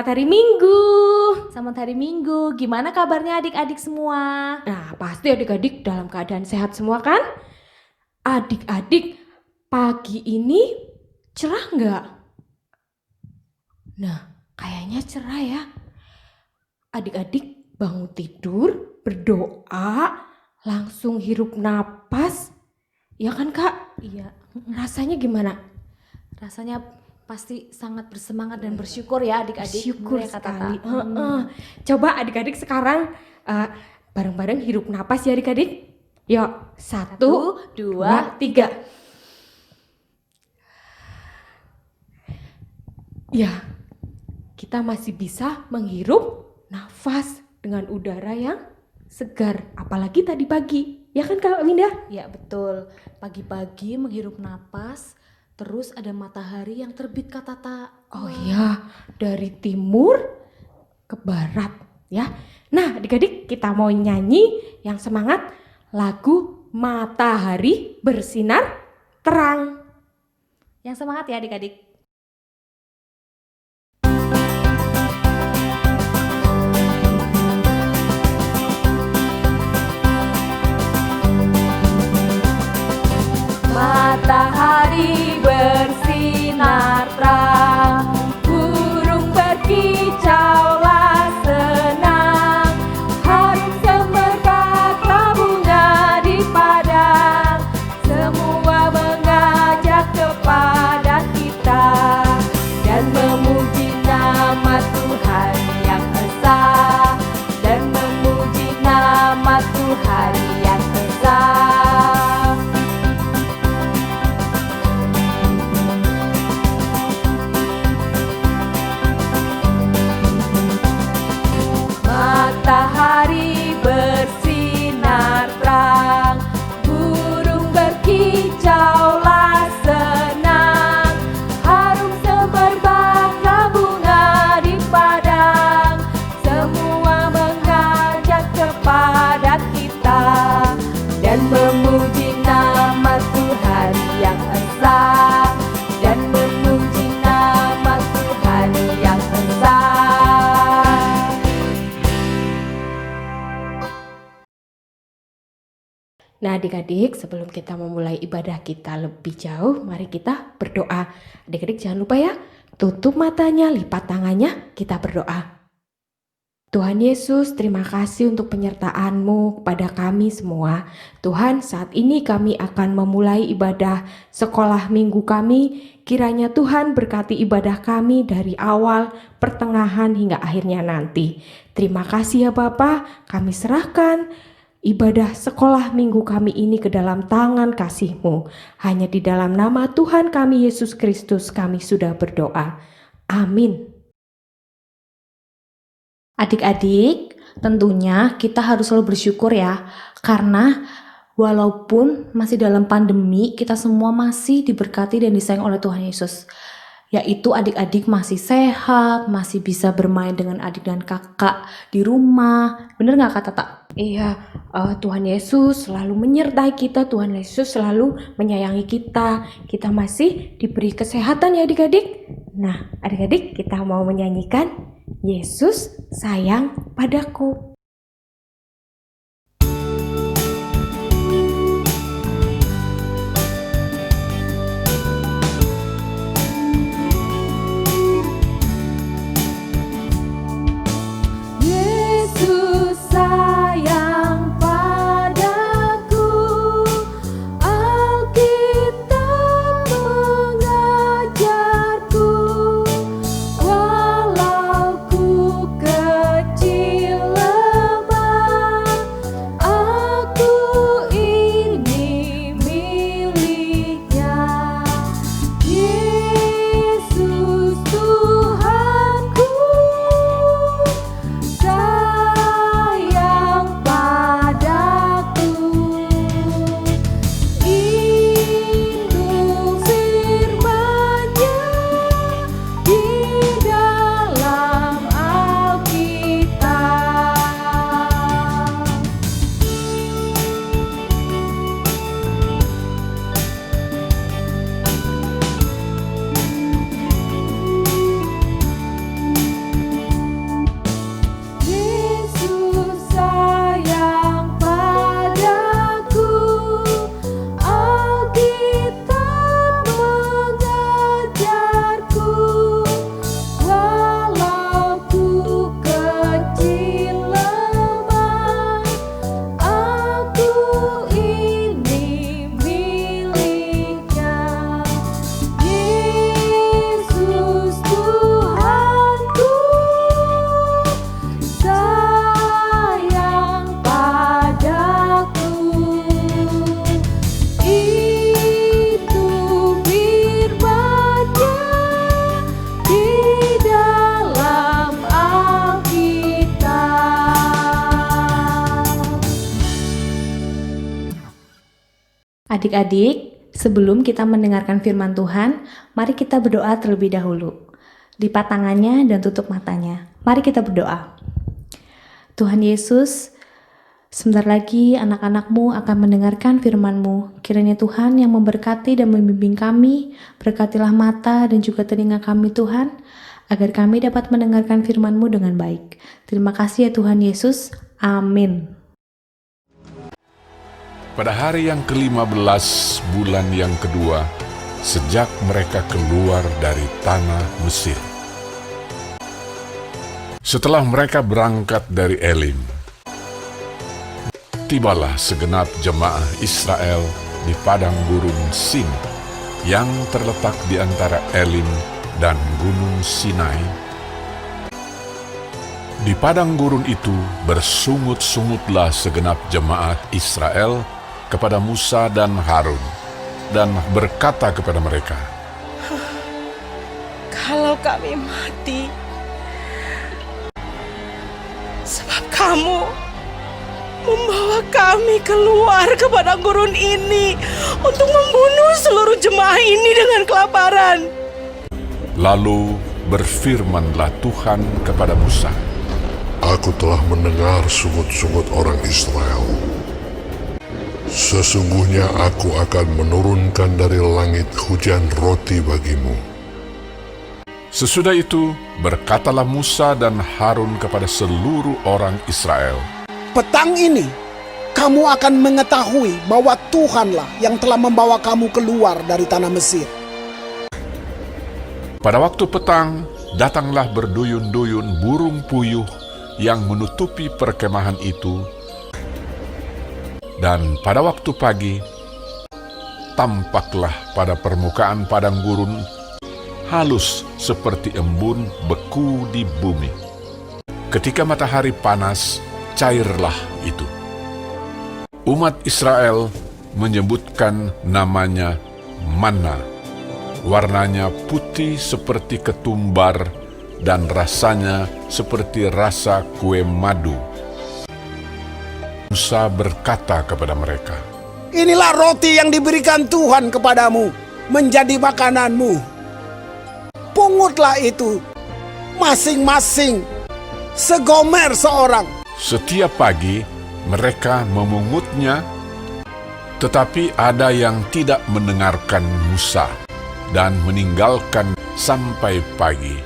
Selamat hari Minggu. Selamat hari Minggu. Gimana kabarnya adik-adik semua? Nah, pasti adik-adik dalam keadaan sehat semua kan? Adik-adik, pagi ini cerah nggak? Nah, kayaknya cerah ya. Adik-adik bangun tidur, berdoa, langsung hirup napas. Ya kan Kak? Iya. Rasanya gimana? Rasanya pasti sangat bersemangat dan bersyukur ya adik-adik. Syukur Bener ya, Kak sekali. Tata? Coba adik-adik sekarang bareng-bareng hirup napas ya adik-adik. Yuk, 1, 2, 3. Ya, kita masih bisa menghirup nafas dengan udara yang segar. Apalagi tadi pagi. Ya kan Kak Winda? Ya betul. Pagi-pagi menghirup napas, terus ada matahari yang terbit, Kak Tata. Oh iya, dari timur ke barat ya. Nah adik-adik, kita mau nyanyi yang semangat lagu Matahari Bersinar Terang. Yang semangat ya adik-adik. Matahari bersinar terang, burung berkicaulah senang, harum semerbak bunga di padang, semua mengajak kepada kita dan memuji nama Tuhan yang esa, dan memuji nama Tuhan yang esa. Matahari bersinar terang, burung berkicaulah senang, harum semerbak bunga di padang, semua mengajak kepada kita dan memuji nama Tuhan yang esa, dan memuji nama Tuhan yang esa. Nah adik-adik, sebelum kita memulai ibadah kita lebih jauh, mari kita berdoa. Adik-adik jangan lupa ya, tutup matanya, lipat tangannya, kita berdoa. Tuhan Yesus, terima kasih untuk penyertaan-Mu kepada kami semua. Tuhan, saat ini kami akan memulai ibadah sekolah minggu kami. Kiranya Tuhan berkati ibadah kami dari awal, pertengahan hingga akhirnya nanti. Terima kasih ya Bapa, kami serahkan ibadah sekolah minggu kami ini ke dalam tangan kasih-Mu. Hanya di dalam nama Tuhan kami Yesus Kristus kami sudah berdoa. Amin. Adik-adik, tentunya kita harus selalu bersyukur ya, karena walaupun masih dalam pandemi, kita semua masih diberkati dan disayang oleh Tuhan Yesus. Yaitu adik-adik masih sehat, masih bisa bermain dengan adik dan kakak di rumah. Bener gak Kak Tata? Iya, Tuhan Yesus selalu menyertai kita, Tuhan Yesus selalu menyayangi kita. Kita masih diberi kesehatan ya adik-adik. Nah, adik-adik kita mau menyanyikan Yesus sayang padaku. Yesus sayang padaku, Alkitab mengajarku, walau ku kecil Adik-adik, sebelum kita mendengarkan firman Tuhan, mari kita berdoa terlebih dahulu. Lipat tangannya dan tutup matanya. Mari kita berdoa. Tuhan Yesus, sebentar lagi anak-anak-Mu akan mendengarkan firman-Mu. Kiranya Tuhan yang memberkati dan membimbing kami, berkatilah mata dan juga telinga kami Tuhan, agar kami dapat mendengarkan firman-Mu dengan baik. Terima kasih ya Tuhan Yesus. Amin. Pada hari yang ke-15 bulan yang kedua, sejak mereka keluar dari tanah Mesir. Setelah mereka berangkat dari Elim, tibalah segenap jemaah Israel di padang gurun Sin yang terletak di antara Elim dan Gunung Sinai. Di padang gurun itu bersungut-sungutlah segenap jemaat Israel kepada Musa dan Harun dan berkata kepada mereka, "Kalau kami mati, sebab kamu membawa kami keluar ke padang gurun ini untuk membunuh seluruh jemaah ini dengan kelaparan." Lalu berfirmanlah Tuhan kepada Musa, Aku telah mendengar sungut-sungut orang Israel. Sesungguhnya aku akan menurunkan dari langit hujan roti bagimu. Sesudah itu berkatalah Musa dan Harun kepada seluruh orang Israel, Petang ini, kamu akan mengetahui bahwa Tuhanlah yang telah membawa kamu keluar dari tanah Mesir. pada waktu petang datanglah berduyun-duyun burung puyuh yang menutupi perkemahan itu, dan pada waktu pagi tampaklah pada permukaan padang gurun halus seperti embun beku di bumi. Ketika matahari panas, cairlah itu. Umat Israel menyebutkan namanya manna. Warnanya putih seperti ketumbar dan rasanya seperti rasa kue madu. Musa berkata kepada mereka, Inilah roti yang diberikan Tuhan kepadamu, menjadi makananmu. Pungutlah itu, masing-masing, segomer seorang. setiap pagi mereka memungutnya, tetapi ada yang tidak mendengarkan Musa dan meninggalkan sampai pagi,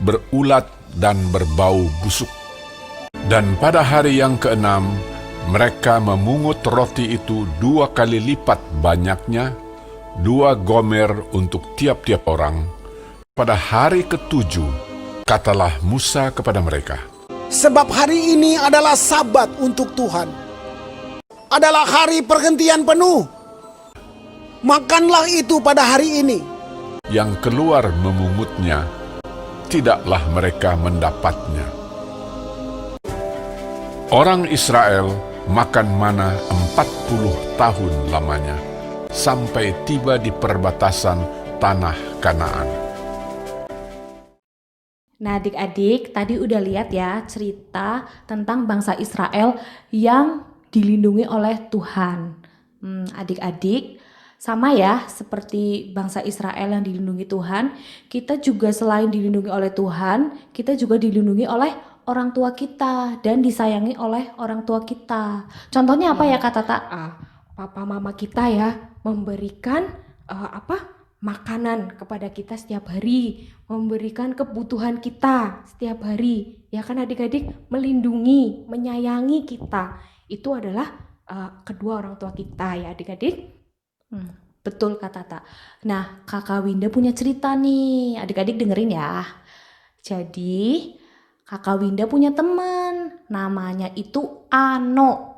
berulat dan berbau busuk. Dan pada hari yang ke-6, mereka memungut roti itu 2 kali lipat banyaknya, 2 gomer untuk tiap-tiap orang. Pada hari ke-7, katalah Musa kepada mereka, Sebab hari ini adalah Sabat untuk Tuhan. Adalah hari perhentian penuh. Makanlah itu pada hari ini. yang keluar memungutnya, tidaklah mereka mendapatnya. Orang Israel makan mana 40 tahun lamanya, sampai tiba di perbatasan tanah Kanaan. Nah adik-adik, tadi udah lihat ya cerita tentang bangsa Israel yang dilindungi oleh Tuhan. Adik-adik, sama ya seperti bangsa Israel yang dilindungi Tuhan, kita juga selain dilindungi oleh Tuhan, kita juga dilindungi oleh orang tua kita dan disayangi oleh orang tua kita. Contohnya apa ya Kak Tata? Papa mama kita ya memberikan makanan kepada kita setiap hari, memberikan kebutuhan kita setiap hari, ya kan adik-adik, melindungi, menyayangi kita. Itu adalah kedua orang tua kita ya adik-adik. Betul Kak Tata. Nah Kakak Winda punya cerita nih, adik-adik dengerin ya. Jadi Kakak Winda punya teman, namanya itu Ano.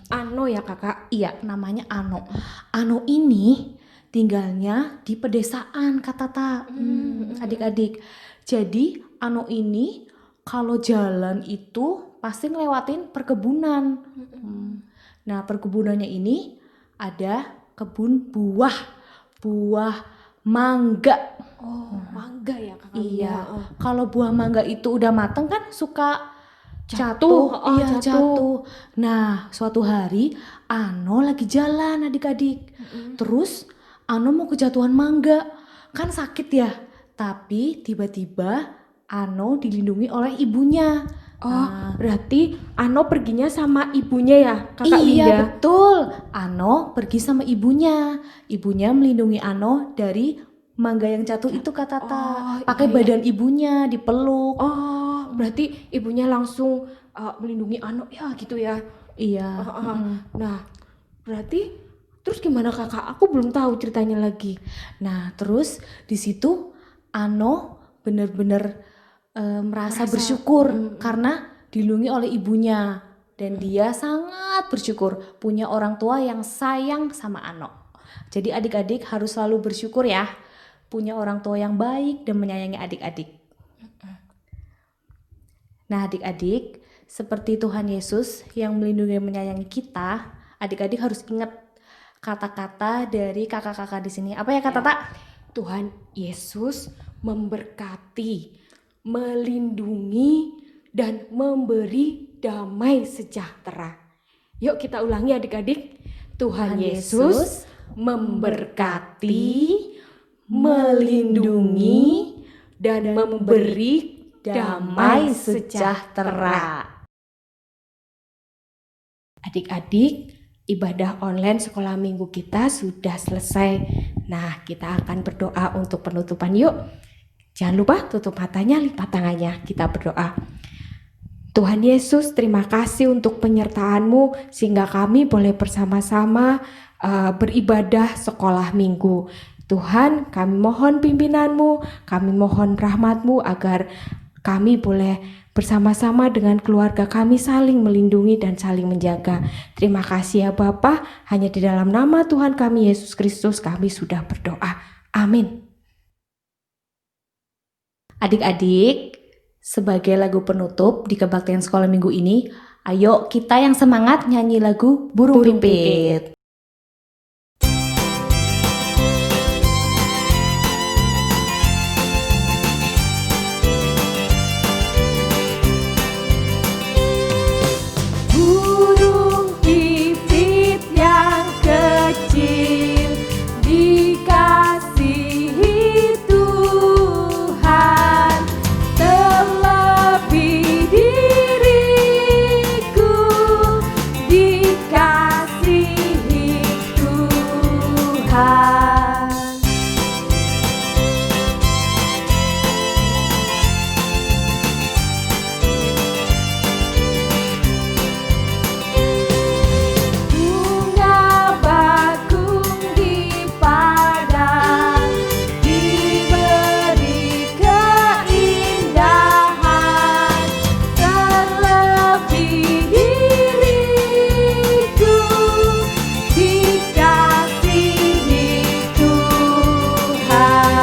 Ano ya kakak? Iya, namanya Ano. Ano ini tinggalnya di pedesaan Kak Tata. Adik-adik. Jadi Ano ini kalau jalan itu pasti ngelewatin perkebunan. Nah perkebunannya ini ada kebun buah mangga. Oh, mangga ya kakak. Iya. Kalau buah mangga itu udah mateng kan suka Iya, jatuh. Nah, suatu hari Ano lagi jalan adik-adik. Terus Ano mau kejatuhan mangga. Kan sakit ya. Tapi tiba-tiba Ano dilindungi oleh ibunya. Oh, berarti Ano perginya sama ibunya ya, Kakak Iya, Winda? betul. Ano pergi sama ibunya. Ibunya melindungi Ano dari mangga yang jatuh itu, Kak Tata. Pakai badan ibunya dipeluk. Oh, berarti ibunya langsung melindungi Ano ya gitu ya. Iya. Nah, berarti terus gimana Kakak? Aku belum tahu ceritanya lagi. Nah, terus di situ Ano benar-benar merasa bersyukur karena dilindungi oleh ibunya, dan dia sangat bersyukur punya orang tua yang sayang sama Ano. Jadi adik-adik harus selalu bersyukur ya, punya orang tua yang baik dan menyayangi adik-adik. Nah, adik-adik, seperti Tuhan Yesus yang melindungi dan menyayangi kita, adik-adik harus ingat kata-kata dari kakak-kakak di sini. Apa ya, Kak Tata? Tuhan Yesus memberkati, melindungi, dan memberi damai sejahtera. Yuk kita ulangi adik-adik. Tuhan Yesus memberkati, melindungi, dan memberi damai sejahtera. Adik-adik, ibadah online sekolah minggu kita sudah selesai. Nah, kita akan berdoa untuk penutupan yuk. Jangan lupa tutup matanya, lipat tangannya. Kita berdoa. Tuhan Yesus, terima kasih untuk penyertaan-Mu sehingga kami boleh bersama-sama beribadah sekolah minggu. Tuhan, kami mohon pimpinan-Mu, kami mohon rahmat-Mu agar kami boleh bersama-sama dengan keluarga kami saling melindungi dan saling menjaga. Terima kasih ya Bapa, hanya di dalam nama Tuhan kami Yesus Kristus kami sudah berdoa. Amin. Adik-adik, sebagai lagu penutup di kebaktian sekolah minggu ini, ayo kita yang semangat nyanyi lagu Burung Pipit. Burung pipit yang kecil dikasihi Tuhan, terlebih diriku dikasihi Tuhan. Bunga bakung di padang diberi keindahan, terlebih diriku dikasihi Tuhan.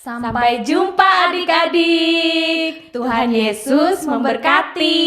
Sampai jumpa adik-adik. Tuhan Yesus memberkati.